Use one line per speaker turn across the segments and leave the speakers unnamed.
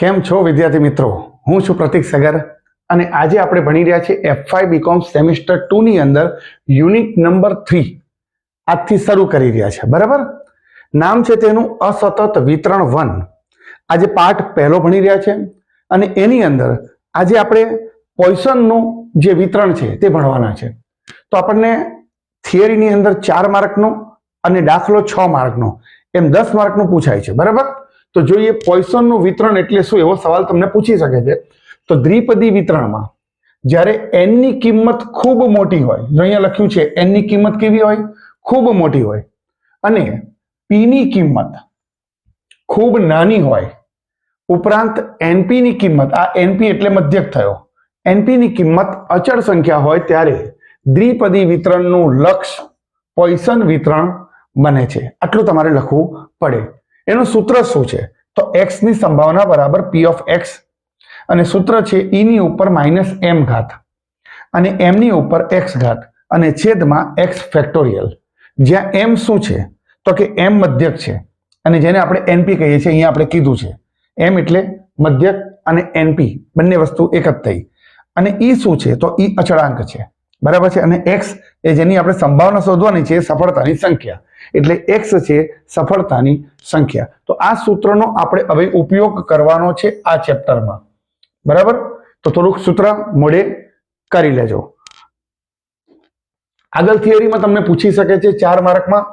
કેમ છો વિદ્યાર્થી મિત્રો? હું છું પ્રતીક સગર અને આજે આપણે ભણી રહ્યા છીએ F5 બીકોમ સેમિસ્ટર 2 ની અંદર યુનિટ નંબર 3 આજથી શરૂ કરી રહ્યા છે. બરાબર, નામ છે તેનું અસતત વિતરણ 1. આજે પાઠ પહેલો ભણી રહ્યા છે અને એની અંદર આજે આપણે પોઈસનનું જે વિતરણ છે તે ભણવાના છે. તો આપણને થિયરીની અંદર 4 માર્કનો અને દાખલો 6 માર્કનો એમ 10 માર્કનું પૂછાય છે. બરાબર, તો જોઈએ પોઈસનનું વિતરણ એટલે શું, એવો સવાલ તમને પૂછી શકે છે. તો દ્વિપદી વિતરણમાં જ્યારે n ની કિંમત ખૂબ મોટી હોય, જો અહીંયા લખ્યું છે n ની કિંમત કેવી હોય, ખૂબ મોટી હોય, અને p ની કિંમત ખૂબ નાની હોય, ઉપરાંત np ની કિંમત, આ np એટલે મધ્યક થયો, np ની કિંમત અચળ સંખ્યા હોય, ત્યારે દ્વિપદી વિતરણનું લક્ષ પોઈસન વિતરણ બને છે. આટલું તમારે લખવું પડે. એનું સૂત્ર શું છે? તો x ની સંભાવના બરાબર p ઓફ x, અને સૂત્ર છે e ની ઉપર માઇનસ m ઘાત અને m ની ઉપર x ઘાત અને છેદમાં x ફેક્ટોરિયલ. જ્યાં m શું છે? તો કે m મધ્યક છે અને જેને આપણે np કહીએ છીએ, અહીંયા આપણે કીધું છે m એટલે મધ્યક અને np બંને વસ્તુ એક જ થઈ. અને e શું છે? તો e અચળાંક છે. બરાબર છે. અને x એ જેની આપણે સંભાવના શોધવાની છે, સફળતાની સંખ્યા, એટલે x છે સફળતાની સંખ્યા. તો આ સૂત્રનો આપણે હવે ઉપયોગ કરવાનો છે આ ચેપ્ટરમાં. બરાબર, તો થોડુંક સૂત્ર મોડે કરી લેજો. આગળ થિયરીમાં તમને પૂછી શકે છે 4 માર્કમાં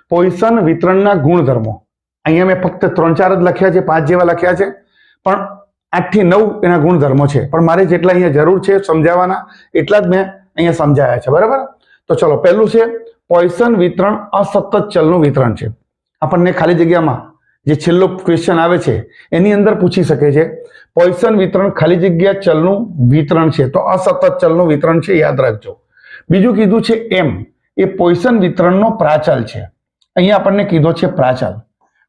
પોઈસન વિતરણના ગુણધર્મો. અહીંયા મેં ફક્ત 3-4 જ લખ્યા છે, 5 જેવા લખ્યા છે, પણ 8 થી 9 એના ગુણધર્મો છે. પણ મારે જેટલા અહીંયા જરૂર છે સમજાવવાના એટલા જ મેં અહીંયા સમજાયા છે. બરાબર, તો ચલો, પહેલું છે પોઈસન વિતરણ અસતત ચલનું વિતરણ છે. આપણને ખાલી જગ્યામાં જે છેલ્લો ક્વેશ્ચન આવે છે એની અંદર પૂછી શકે છે પોઈસન વિતરણ ખાલી જગ્યા ચલનું વિતરણ છે, તો અસતત ચલનું વિતરણ છે, યાદ રાખજો. બીજું કીધું છે m, એ પોઈસન વિતરણનો પ્રાચલ છે. અહીંયા આપણને કીધો છે પ્રાચલ.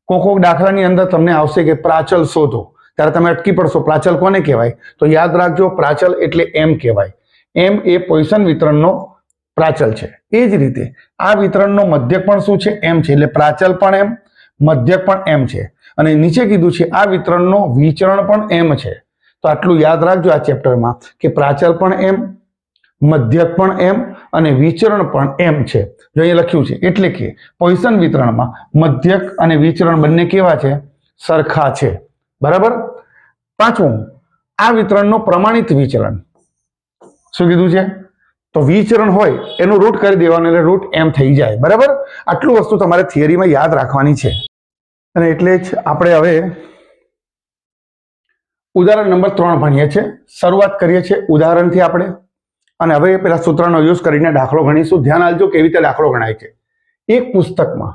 કોક દાખલાની અંદર તમને આવશે કે પ્રાચલ શોધો, ત્યારે તમે અટકી પડશો. પ્રાચલ કોને કહેવાય? તો યાદ રાખજો, પ્રાચલ એટલે m કહેવાય. m એ પોઈસન વિતરણનો પ્રાચલ છે. એ જ રીતે આ વિતરણનો મધ્યક પણ શું છે? m છે. એટલે પ્રાચલ પણ m, મધ્યક પણ m છે. અને નીચે કીધું છે આ વિતરણનો વિચરણ પણ m છે. તો આટલું યાદ રાખજો આ ચેપ્ટરમાં કે પ્રાચલ પણ m, મધ્યક પણ m અને વિચરણ પણ m છે. જો અહીંયા લખ્યું છે એટલે કે પોઈસન વિતરણમાં મધ્યક અને વિચરણ બંને કેવા છે? સરખા છે. બરાબર. પાંચમું, આ વિતરણનો પ્રમાણિત વિચરણ. શું કીધું છે? તો વિચરણ હોય એનું રૂટ કરી દેવાનું એટલે રૂટ m થઈ જાય. બરાબર, આટલું વસ્તુ તમારે થિયરીમાં યાદ રાખવાની છે. અને એટલે જ આપણે હવે ઉદાહરણ નંબર 3 ભણીએ છીએ. શરૂઆત કરીએ છીએ ઉદાહરણથી આપણે, અને હવે પેલા સૂત્રનો યુઝ કરીને દાખલો ગણીશું. ધ્યાન આપજો કેવી રીતે દાખલો ગણાય છે. એક પુસ્તકમાં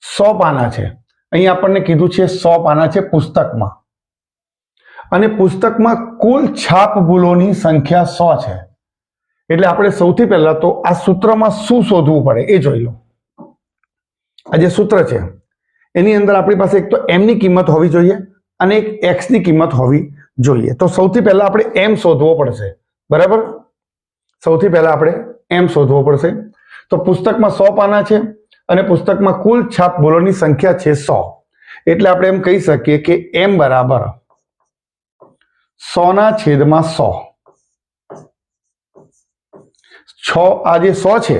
100 પાના છે. અહીંયા આપણને કીધું છે 100 પાના છે પુસ્તકમાં, અને પુસ્તકમાં કુલ છાપ ભૂલોની સંખ્યા 100 છે. એટલે આપણે સૌથી પહેલા તો આ સૂત્રમાં શું શોધવું પડે એ જોઈ લો. આ જે સૂત્ર છે એની અંદર આપણી પાસે એક તો m ની કિંમત હોવી જોઈએ અને એક x ની કિંમત હોવી જોઈએ. તો સૌથી પહેલા આપણે m શોધવો પડશે. બરાબર, સૌથી પહેલા આપણે m શોધવો પડશે. તો પુસ્તકમાં 100 પાના છે અને પુસ્તકમાં કુલ છાપ ભૂલોની સંખ્યા છે 100. એટલે આપણે એમ કહી શકીએ કે m બરાબર 100/100. આ જે 100 છે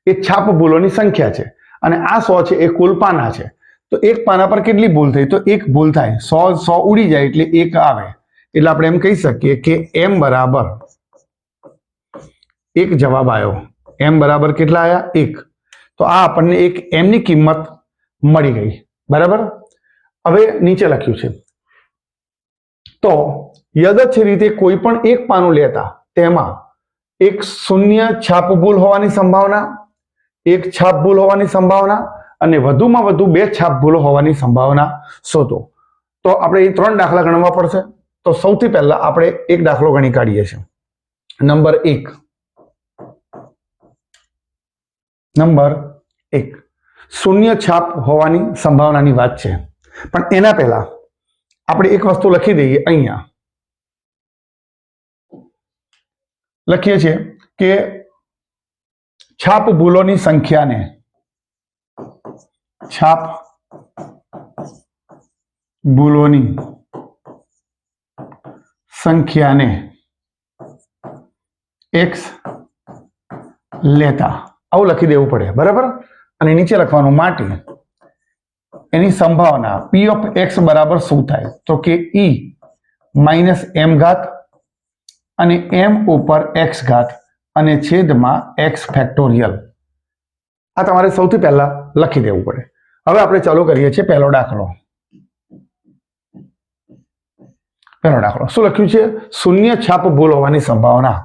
એ છાપ ભૂલોની સંખ્યા છે અને આ 100 છે એ કુલ પાના છે. તો એક પાના પર કેટલી ભૂલ થઈ? તો એક ભૂલ થાય. 100 ઉડી જાય એટલે એક આવે. એટલે આપણે એમ કહી શકીએ કે m બરાબર 1 જવાબ આવ્યો. m બરાબર કેટલા આવ્યા? 1. તો આ આપણને એક m ની કિંમત મળી ગઈ. બરાબર. હવે નીચે લખ્યું છે, તો યદચ્છ રીતે કોઈ પણ એક પાનું લેતા તેમાં એક શૂન્ય છાપ ભૂલ હોવાની સંભાવના, એક છાપ ભૂલ હોવાની સંભાવના અને વધુમાં વધુ 2 છાપ ભૂલો હોવાની સંભાવના શોધો. તો આપણે એ 3 દાખલા ગણવા પડશે. તો સૌથી પહેલા આપણે એક દાખલો ગણી કાઢીએ છીએ. નંબર 1. શૂન્ય છાપ હોવાની સંભાવનાની વાત છે, પણ એના પહેલા આપણે એક વસ્તુ લખી દઈએ. અહીંયા લખીએ છીએ કે છાપ ભૂલોની સંખ્યાને છાપ ભૂલોની સંખ્યાને x લેતા આવું લખી દેવું પડે, બરાબર. અને નીચે લખવાનું માટે એની સંભાવના p ઓફ x બરાબર શું થાય તો કે e માઇનસ m ઘાત અને m ઉપર x ઘાત અને છેદમાં x ફેક્ટોરિયલ. આ તમારે સૌથી પહેલા લખી દેવું પડે. હવે આપણે ચાલુ કરીએ છીએ પહેલો દાખલો. શું લખ્યું છે? શૂન્ય છાપ ભૂલ હોવાની સંભાવના.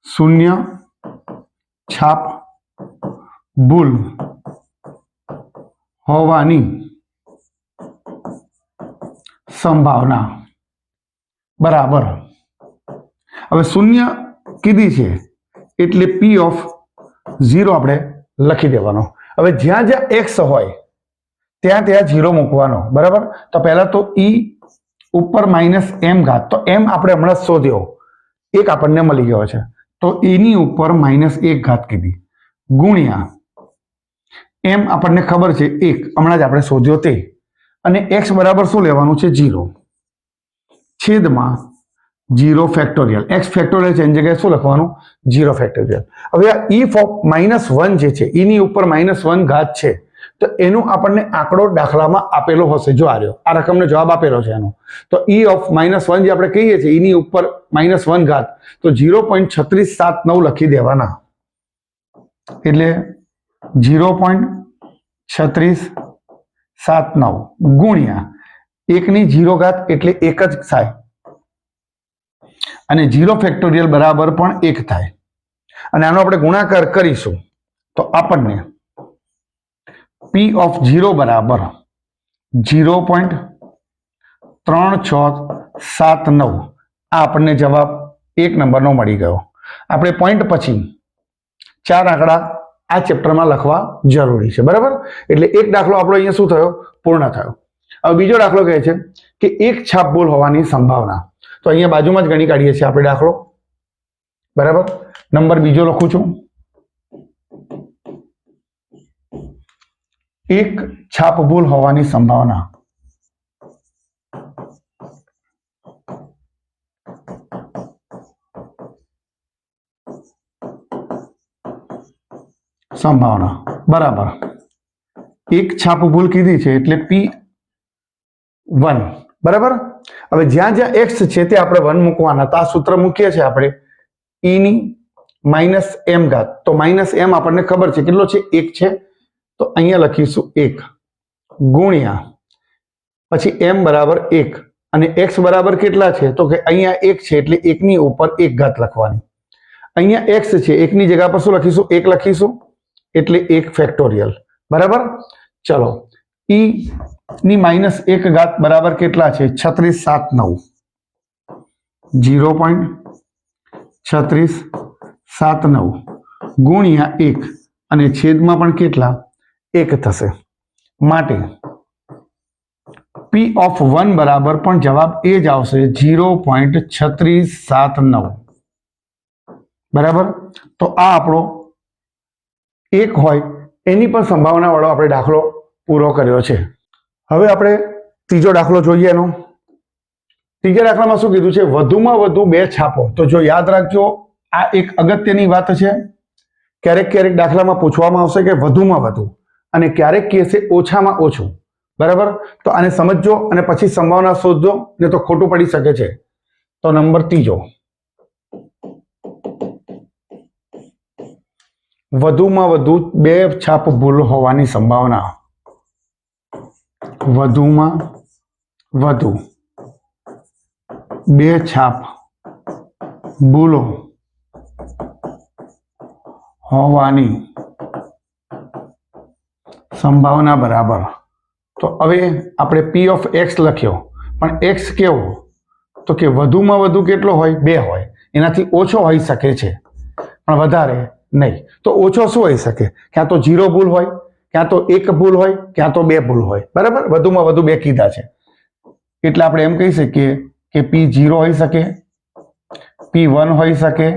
શૂન્ય છાપ ભૂલ હોવાની સંભાવના બરાબર. હવે શૂન્ય કીધી છે એટલે p ઓફ 0 આપણે લખી દેવાનો. હવે જ્યાં જ્યાં x હોય ત્યાં ત્યાં 0 મૂકવાનો, બરાબર. તો પહેલા તો e ઉપર માઇનસ m ઘાત, તો m આપણે હમણાં શોધ્યો, એક આપણને મળી ગયો છે, તો e ની ઉપર માઇનસ 1 ઘાત કીધી ગુણ્યા m આપણને ખબર છે 1, હમણાં જ આપણે શોધ્યો તે, અને x બરાબર શું લેવાનું છે 0 છેદમાં 0 ફેક્ટોરિયલ. x ફેક્ટોરિયલ છે એની જગ્યાએ શું લખવાનું 0 ફેક્ટોરિયલ. હવે આ e માઇનસ 1 જે છે, e ની ઉપર માઇનસ 1 ઘાત છે, તો એનું આપણને આંકડો દાખલામાં આપેલો હશે. જો આ રહ્યો, આ રકમનો જવાબ આપેલો છે એનો. તો e ઓફ માઇનસ 1 જે આપણે કહીએ છીએ, એની ઉપર માઇનસ 1 ઘાત, તો 0.3679 લખી દેવાના. એટલે 0.3679 ગુણ્યા 1 ની 0 ઘાત એટલે 1 જ થાય, અને 0 ફેક્ટોરિયલ બરાબર પણ 1 થાય. અને આનો આપણે ગુણાકાર કરીશું તો આપણને p ઓફ 0 બરાબર 0.3679 આ આપણને જવાબ 1 નંબરનો મળી ગયો. આપણે પોઈન્ટ પછી 4 આંકડા આ ચેપ્ટરમાં લખવા જરૂરી છે, બરાબર. એટલે એક દાખલો આપણો અહીંયા શું થયો? પૂર્ણ થયો. હવે બીજો દાખલો કહે છે કે એક છાપ ભૂલ હોવાની સંભાવના. તો અહીંયા બાજુમાં જ ગણી કાઢીએ છીએ આપણે દાખલો, બરાબર. નંબર બીજો લખું છું. એક છાપ ભૂલ હોવાની સંભાવના. બરાબર. એક છાપ ભૂલ કીધી છે એટલે p1, બરાબર. હવે જ્યાં જ્યાં x છે તે આપણે 1 મૂકવાના. તો આ સૂત્ર મૂકીએ છીએ આપણે e ની માઇનસ m ઘાત. તો માઇનસ m આપણને ખબર છે કેટલો છે? 1 છે. તો અહીંયા લખીશું 1 ગુણ્યા પછી m બરાબર 1 અને x બરાબર કેટલા છે? તો કે અહીંયા 1 છે એટલે 1 ની ઉપર 1 ઘાત લખવાની. અહીંયા x છે, 1 ની જગ્યા પર શું લખીશું? 1 લખીશું એટલે 1 ફેક્ટોરિયલ, બરાબર. ચલો, e ની માઇનસ 1 ઘાત બરાબર કેટલા છે? 3679. 0.3679 ગુણ્યા 1 અને છેદમાં પણ કેટલા? 1 થશે. માટે p ઓફ 1 બરાબર પણ જવાબ એ જ આવશે 0.3679, બરાબર. તો આ આપણો 1 હોય એની પણ સંભાવના વાળો આપણે દાખલો પૂરો કર્યો છે. હવે આપણે ત્રીજો દાખલો જોઈએ. એનો ત્રીજા દાખલામાં શું કીધું છે? વધુમાં વધુ 2 છાપો. તો જો યાદ રાખજો, આ એક અગત્યની વાત છે. ક્યારેક ક્યારેક દાખલામાં પૂછવામાં આવશે કે વધુમાં વધુ, અને ક્યારેક કહેશે ઓછામાં ઓછું, બરાબર. તો આને સમજજો અને પછી સંભાવના શોધજો, ને તો ખોટું પડી શકે છે. તો નંબર ત્રીજો, વધુમાં વધુ 2 છાપ ભૂલ હોવાની સંભાવના. વધુમાં વધુ 2 છાપ ભૂલો હોવાની સંભાવના બરાબર. તો હવે આપણે p ઓફ x લખ્યો, પણ x કેવો? તો કે વધુમાં વધુ કેટલો હોય? 2 હોય. એનાથી ઓછો હોઈ શકે છે પણ વધારે નહીં. તો ઓછો શું હોઈ શકે? ક્યાં તો 0 ભૂલ હોય, ક્યાં તો 1 ભૂલ હોય, ક્યાં તો 2 ભૂલ હોય, બરાબર. વધુમાં વધુ 2 કીધા છે એટલે આપણે એમ કહી શકીએ કે p0 હોઈ શકે, p1 હોઈ શકે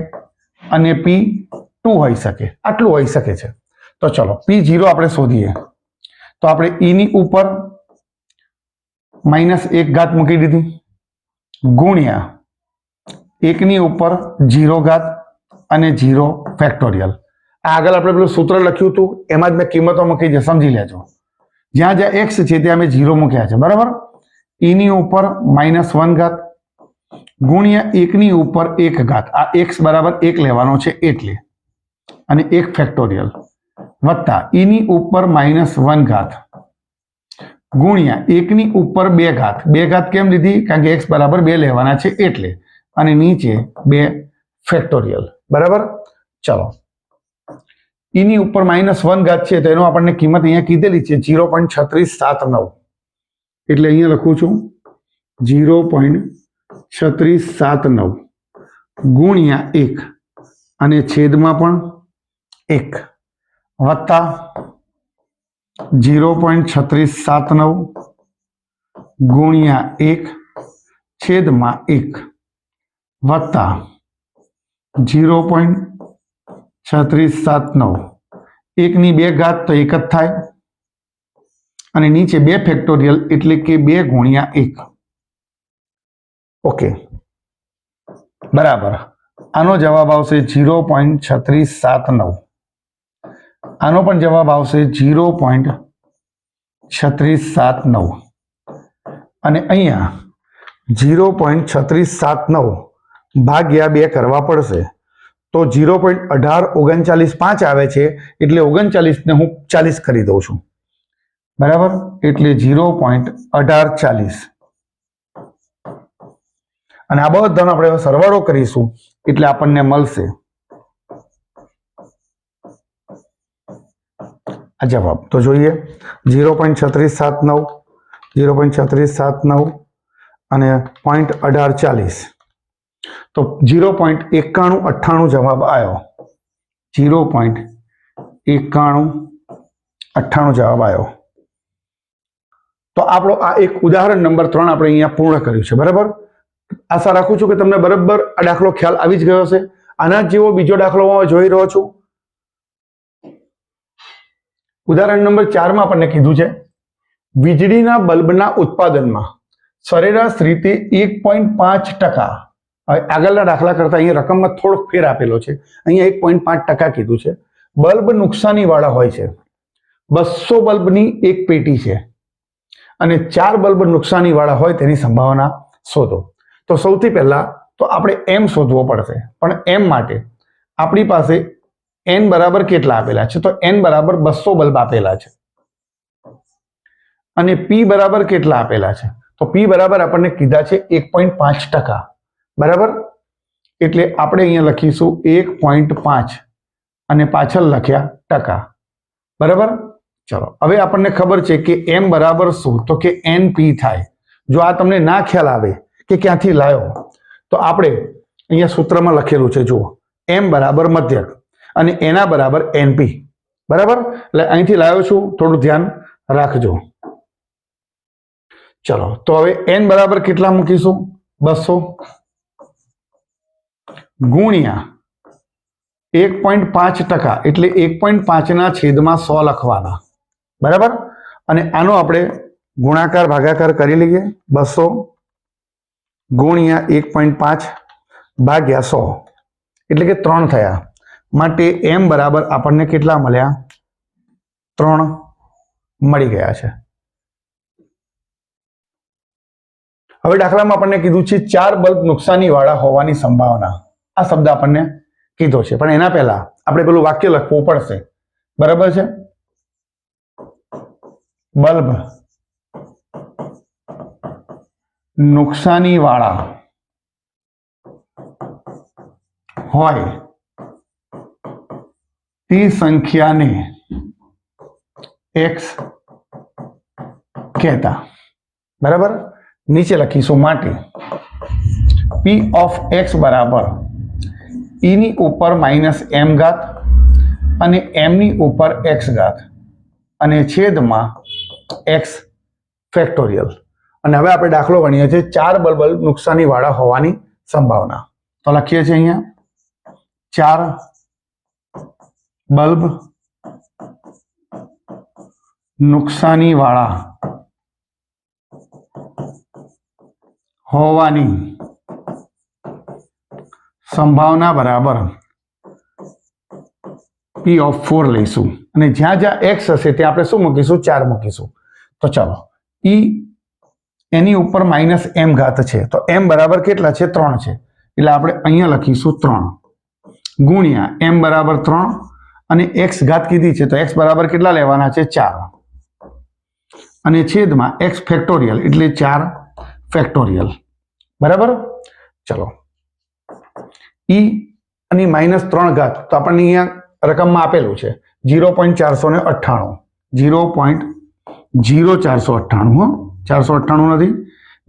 અને p2 હોઈ શકે. આટલું હોઈ શકે છે. તો ચલો p0 આપણે શોધીએ. તો આપણે e ની ઉપર -1 ઘાત મૂકી દીધી ગુણ્યા 1 ની ઉપર 0 ઘાત અને 0 ફેક્ટોરિયલ. આગળ આપણે પેલું સૂત્ર લખ્યું હતું એમાં જ મેં કિંમતો મૂકી છે, સમજી લેજો. જ્યાં જ્યાં એક્સ છે ત્યાં મેં 0 મૂક્યા છે, બરાબર. e ની ઉપર -1 ઘાત ગુણ્યા 1 ની ઉપર 1 ઘાત, આ x બરાબર 1 લેવાનો છે એટલે, અને 1 ફેક્ટોરિયલ વત્તા e ની ઉપર -1 ઘાત ગુણ્યા 1 ની ઉપર 2 ઘાત. 2 ઘાત કેમ લીધી? કારણ કે x બરાબર 2 લેવાના છે એટલે, અને નીચે 2 ફેક્ટોરિયલ, બરાબર. ચલો, e ની ઉપર -1 ઘાત છે તો એનો આપણને કિંમત અહીંયા કીધેલી છે 0.3679, એટલે અહીંયા લખું છું 0.3679 ગુણ્યા 1 અને છેદમાં પણ 1 વત્તા 0.3679 ગુણ્યા 1 છેદમાં 1 વત્તા 0.3679, 1 ની 2 ઘાત તો 1 જ થાય, અને નીચે 2 ફેક્ટોરિયલ એટલે કે 2 ગુણ્યા 1. ઓકે, બરાબર. આનો જવાબ આવશે 0.3679. આનો પણ જવાબ આવશે 0.3679, અને અહીંયા 0.3679 ભાગ્યા 2 કરવા પડશે તો 0.18395 આવે છે, એટલે 39 ને હું 40 કરી દઉં છું, બરાબર. એટલે 0.1840, અને આ બધાનો આપણે સરવાળો કરીશું એટલે આપણને મળશે આ જવાબ. તો જોઈએ 0.3679, 0.3679 અને 0.1840, તો 0.9198 જવાબ આવ્યો. 0.9198 જવાબ આવ્યો. તો આપણો આ એક ઉદાહરણ નંબર 3 આપણે અહીંયા પૂર્ણ કર્યું છે, બરાબર. આશા રાખું છું કે તમને બરાબર આ દાખલો ખ્યાલ આવી જ ગયો હશે. આના જેવો બીજો દાખલો જોઈ રહ્યો છું. ઉદાહરણ નંબર 4 માં આપણને કીધું છે વીજળીના બલ્બના ઉત્પાદનમાં સરેરાશ રીતે 1.5%. હવે આગળના દાખલા કરતા અહીંયા રકમમાં થોડોક ફેર આપેલો છે, અહીંયા 1.5% કીધું છે. બલ્બ નુકસાની વાળા હોય છે. 200 બલ્બની એક પેટી છે અને 4 બલ્બ નુકસાની વાળા હોય તેની સંભાવના શોધો. તો સૌથી પહેલા તો આપણે એમ શોધવો પડશે, પણ એમ માટે આપણી પાસે n બરાબર કેટલા આપેલા છે? તો n બરાબર 200 બલ્બ આપેલા છે, અને p બરાબર કેટલા આપેલા છે? તો p બરાબર આપણને કીધા છે 1.5%, બરાબર. એટલે આપણે અહીંયા લખીશું 1.5 અને પાછળ લખ્યા ટકા, બરાબર. ચલો, હવે આપણને ખબર છે કે m બરાબર શું? તો કે np થાય. જો આ તમને ના ખ્યાલ આવે કે ક્યાંથી લાવ્યો, તો આપણે અહીંયા સૂત્રમાં લખેલું છે, જુઓ, m બરાબર મધ્યક અને એના બરાબર np, બરાબર. એટલે અહીંથી લાવ્યો છું, થોડું ધ્યાન રાખજો. ચલો, તો હવે n બરાબર કેટલા મૂકીશું? 200 ગુણ્યા 1.5%, એટલે 1.5 ના છેદમાં 100 લખવાના, બરાબર. અને આનો આપણે ગુણાકાર ભાગાકાર કરી લઈએ. 200 ગુણ્યા 1.5 ભાગ્યા 100 એટલે કે 3 થયા. માટે m બરાબર આપણને કેટલા મળ્યા? 3 મળી ગયા છે. હવે દાખલામાં આપણને કીધું છે 4 બલ્બ નુકસાની વાળા હોવાની સંભાવના. આ શબ્દ આપણને કીધો છે, પણ એના પહેલા આપણે પેલું વાક્ય લખવું પડશે, બરાબર છે. બલ્બ નુકસાની વાળા હોય તે સંખ્યાને x કહેતા, બરાબર. નીચે લખીશું માટે p of x બરાબર e ની ઉપર -m ઘાત અને m ની ઉપર x ઘાત અને છેદમાં x ફેક્ટોરિયલ. અને હવે આપણે દાખલો ગણીએ છીએ 4 બલ્બ નુકસાની વાળા હોવાની સંભાવના. તો લખીએ છીએ અહીંયા 4 બલ્બ નુકસાની વાળા હોવાની સંભાવના બરાબર P(4) લઈશું અને જ્યાં જ્યાં x હશે ત્યાં આપણે શું મૂકીશું? 4 મૂકીશું. તો ચાલો એની ઉપર -m ઘાત છે તો m બરાબર કેટલા છે? 3 છે. એટલે આપણે અહીંયા લખીશું 3 ગુણ્યા m બરાબર 3 અને x ઘાત કીધી છે તો x બરાબર કેટલા લેવાના છે? 4 અને છેદમાં x ફેક્ટોરિયલ એટલે 4 ફેક્ટોરિયલ. બરાબર. ચલો અને -3 ઘાત તો આપણને અહીંયા રકમમાં આપેલું છે 0.498 0.0498 498 નથી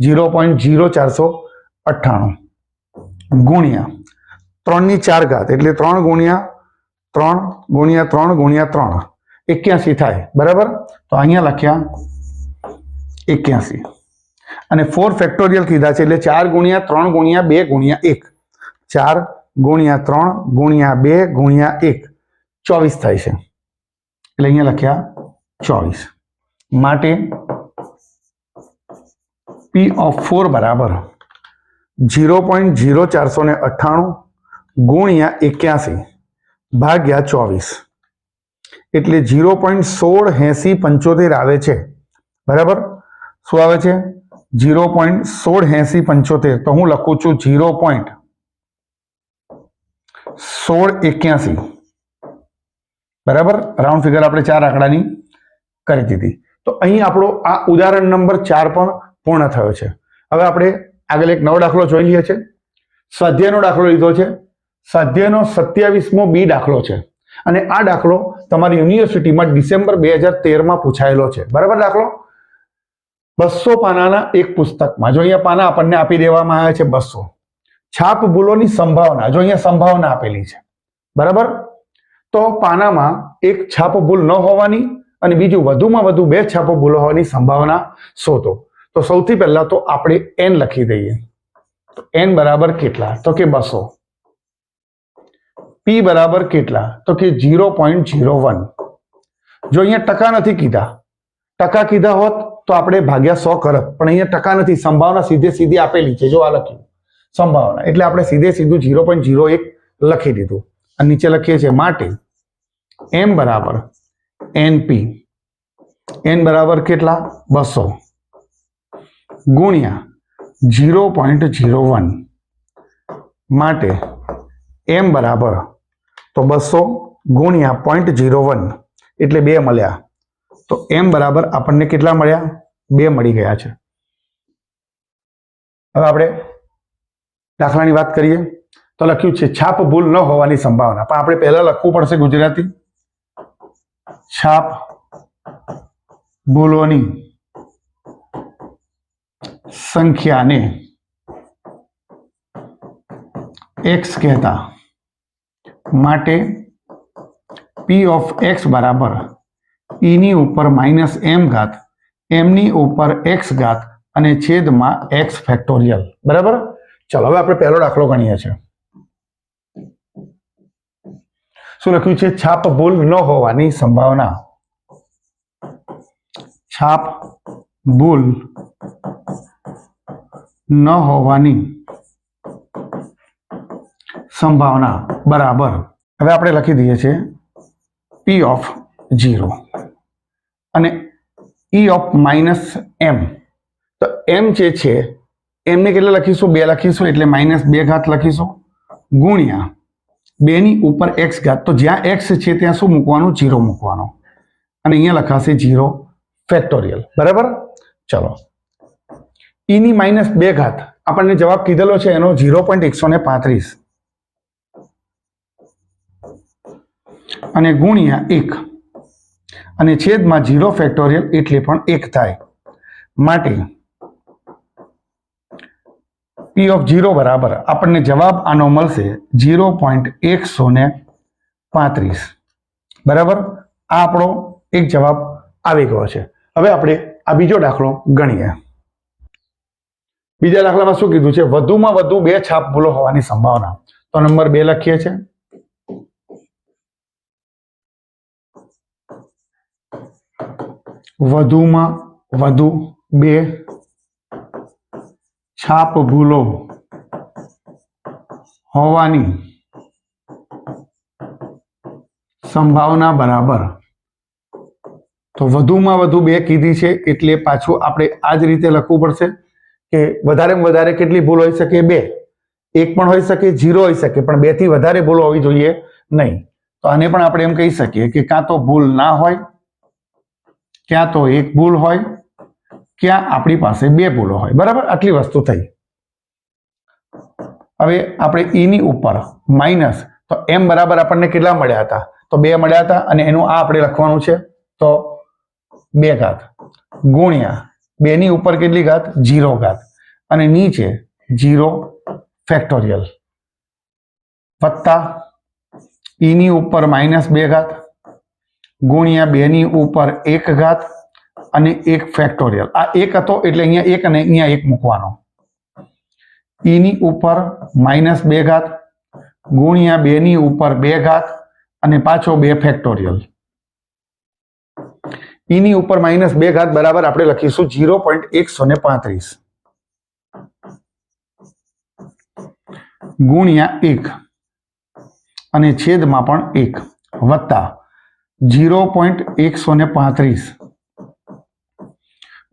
0.0498 ગુણ્યા 3 ની 4 ઘાત એટલે 3 ગુણ્યા 3 ગુણ્યા 3 ગુણ્યા 3 81 થાય. બરાબર. તો અહીંયા લખ્યા 81 અને 4 ફેક્ટોરિયલ કીધા છે એટલે 4 ગુણ્યા 3 ગુણ્યા 2 ગુણ્યા 1 4 ગુણ્યા 3 ગુણ્યા 2 ગુણ્યા 1 24 થાય છે. એટલે અહીંયા લખ્યા 24 માટે P(4) બરાબર 0.0498 ગુણ્યા 81 ભાગ્યા 24 એટલે 0.168075 આવે છે. બરાબર. શું આવે છે? 0.168075. તો હું લખું છું 0.1681. બરાબર. રાઉન્ડ ફિગર આપણે 4 આંકડાની કરી દીધી. તો અહીં આપણો આ ઉદાહરણ નંબર 4 પણ પૂર્ણ થયો છે. હવે આપણે આગળ એક નવો દાખલો જોઈ લઈએ છીએ. સ્વાધ્યાયનો દાખલો લીધો છે. સ્વાધ્યાયનો 27મો બી દાખલો છે અને આ દાખલો તમારી યુનિવર્સિટીમાં ડિસેમ્બર 2013માં પૂછાયેલો છે. બરાબર. દાખલો 200 પાનાના એક પુસ્તકમાં જો અહીંયા પાના આપણને આપી દેવામાં આવ્યા છે 200 છાપ ભૂલોની સંભાવના જો અહીંયા સંભાવના આપેલી છે. બરાબર. તો પાનામાં એક છાપ ભૂલ ન હોવાની અને બીજું વધુમાં વધુ 2 છાપ ભૂલો હોવાની સંભાવના શોધો. તો સૌથી પહેલા તો આપણે n લખી દઈએ. n બરાબર કેટલા? તો કે 200. p બરાબર કેટલા? તો કે 0.01. જો અહીંયા ટકા નથી કીધા, ટકા કીધા હોત તો આપણે ભાગ્યા 100 કરત, પણ અહીંયા ટકા નથી, સંભાવના સીધે સીધી આપેલી છે. જો આ લખ્યું સંભાવના એટલે આપણે સીધે સીધું 0.01 લખી દીધું અને નીચે લખીએ છીએ માટે m બરાબર np. n બરાબર કેટલા? 200 ગુણ્યા 0.01 માટે m બરાબર તો 200 ગુણ્યા 0.01 એટલે 2 મળ્યા. તો m બરાબર આપણને કેટલા મળ્યા? 2 મળી ગયા છે. હવે આપણે દાખલાની વાત કરીએ તો લખ્યું છે છાપ ભૂલ ન હોવાની સંભાવના, પણ આપણે પહેલા લખવું પડશે ગુજરાતી. છાપ ભૂલોની સંખ્યાને x કહેતા માટે P(x) બરાબર e ની ઉપર -m ઘાત m ની ઉપર x ઘાત અને છેદમાં x ફેક્ટોરિયલ. બરાબર. ચલો હવે આપણે પહેલો દાખલો ગણીએ છીએ. શું લખ્યું છે? છાપ ભૂલ ન હોવાની સંભાવના. છાપ ભૂલ ન હોવાની સંભાવના બરાબર. હવે આપણે લખી દઈએ છીએ P(0) અને E(-m). તો m જે છે એમને કેટલા લખીશું? 2 લખીશું એટલે -2 ઘાત લખીશું ગુણ્યા 2 ની ઉપર x ઘાત. તો જ્યાં x છે ત્યાં શું મૂકવાનું? 0 મૂકવાનો અને અહીંયા લખાશે 0 ફેક્ટોરિયલ. બરાબર. ચલો e ની -2 ઘાત આપણને જવાબ કીધેલો છે એનો 0.135 અને ગુણ્યા 1 અને છેદમાં 0 ફેક્ટોરિયલ એટલે પણ 1 થાય. માટે P(0) બરાબર આપણને જવાબ આનો મળશે 0.135. બરાબર. આ આપણો એક જવાબ આવી ગયો છે. હવે આપણે આ બીજો દાખલો ગણીએ. બીજા દાખલામાં શું કીધું છે? વધુમાં વધુ 2 છાપ ભૂલો હોવાની સંભાવના. તો નંબર 2 લખીએ છીએ. વધુમાં વધુ 2 છાપ ભૂલો હોવાની સંભાવના બરાબર. તો વધુમાં વધુ 2 કીધી છે એટલે પાછું આપણે આ જ રીતે લખવું પડશે કે વધારેમાં વધારે કેટલી ભૂલ હોઈ શકે? 2. 1 પણ હોઈ શકે, 0 હોઈ શકે, પણ 2 થી વધારે ભૂલ હોવી જોઈએ નહીં. તો આને પણ આપણે એમ કહી શકીએ કે કાં તો ભૂલ ના હોય, ક્યાં તો 1 ભૂલ હોય, ક્યાં આપણી પાસે 2 ભૂલો હોય. બરાબર, આટલી વસ્તુ થઈ. હવે આપણે ઈ ની ઉપર માઇનસ, તો m બરાબર આપણને કેટલા મળ્યા હતા? તો 2 મળ્યા હતા અને એનું આ આપણે લખવાનું છે. તો 2 ઘાત ગુણ્યા 2 ની ઉપર કેટલી ઘાત? 0 ઘાત, અને નીચે 0 ફેક્ટોરિયલ વત્તા ઈ ની ઉપર -2 ઘાત ગુણ્યા 2 ની ઉપર 1 ઘાત અને 1 ફેક્ટોરિયલ. આ 1 હતો એટલે અહીંયા 1 અને અહીંયા 1 મૂકવાનો. ઈ ની ઉપર -2 ઘાત ગુણ્યા 2 ની ઉપર 2 ઘાત અને પાછો 2 ફેક્ટોરિયલ. ઈ ની ઉપર -2 ઘાત બરાબર આપણે લખીશું 0.135 ગુણ્યા 1 અને છેદમાં પણ 1 વત્તા 0.135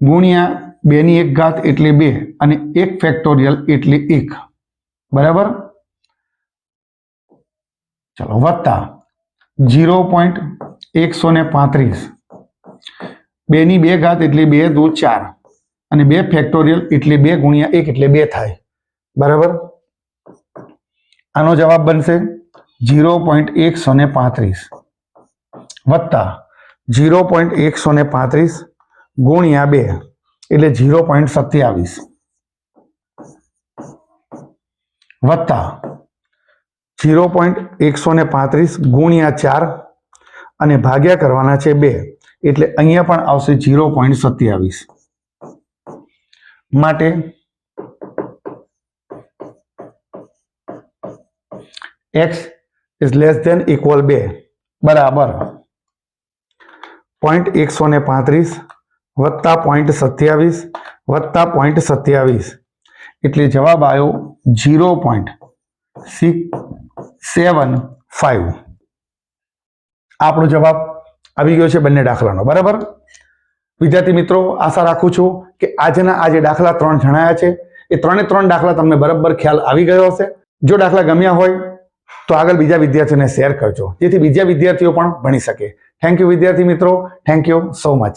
ગુણ્યા 2 ની 1 ઘાત એટલે 2 અને 1 ફેક્ટોરિયલ એટલે 1. બરાબર, ચલો, વત્તા 0.135 2 ની 2 ઘાત એટલે 2 દુ 4 અને 2 ફેક્ટોરિયલ એટલે 2 ગુણ્યા 1 એટલે 2 થાય. બરાબર, આનો જવાબ બનશે 0.135 વત્તા 0.135 ગુણ્યા 2 એટલે 0.27 વત્તા 0.135 ગુણ્યા 4 અને ભાગ્યા કરવાના છે 2 એટલે અહીંયા પણ આવશે 0.27. માટે x is less than equal 2 બરાબર 0.135 વત્તા 0.27 વત્તા 0.27 એટલે જવાબ આવ્યો 0.675. આપણો જવાબ આવી ગયો છે બંને દાખલાનો. બરાબર, વિદ્યાર્થી મિત્રો, આશા રાખું છું કે આજના આ જે દાખલા 3 જણાયા છે એ 3 દાખલા તમને બરાબર ખ્યાલ આવી ગયો હશે. જો દાખલા ગમ્યા હોય તો આગળ બીજા વિદ્યાર્થીઓને શેર કરજો જેથી બીજા વિદ્યાર્થીઓ પણ ભણી શકે. થેન્ક યુ વિદ્યાર્થી મિત્રો, થેન્ક યુ સો મચ.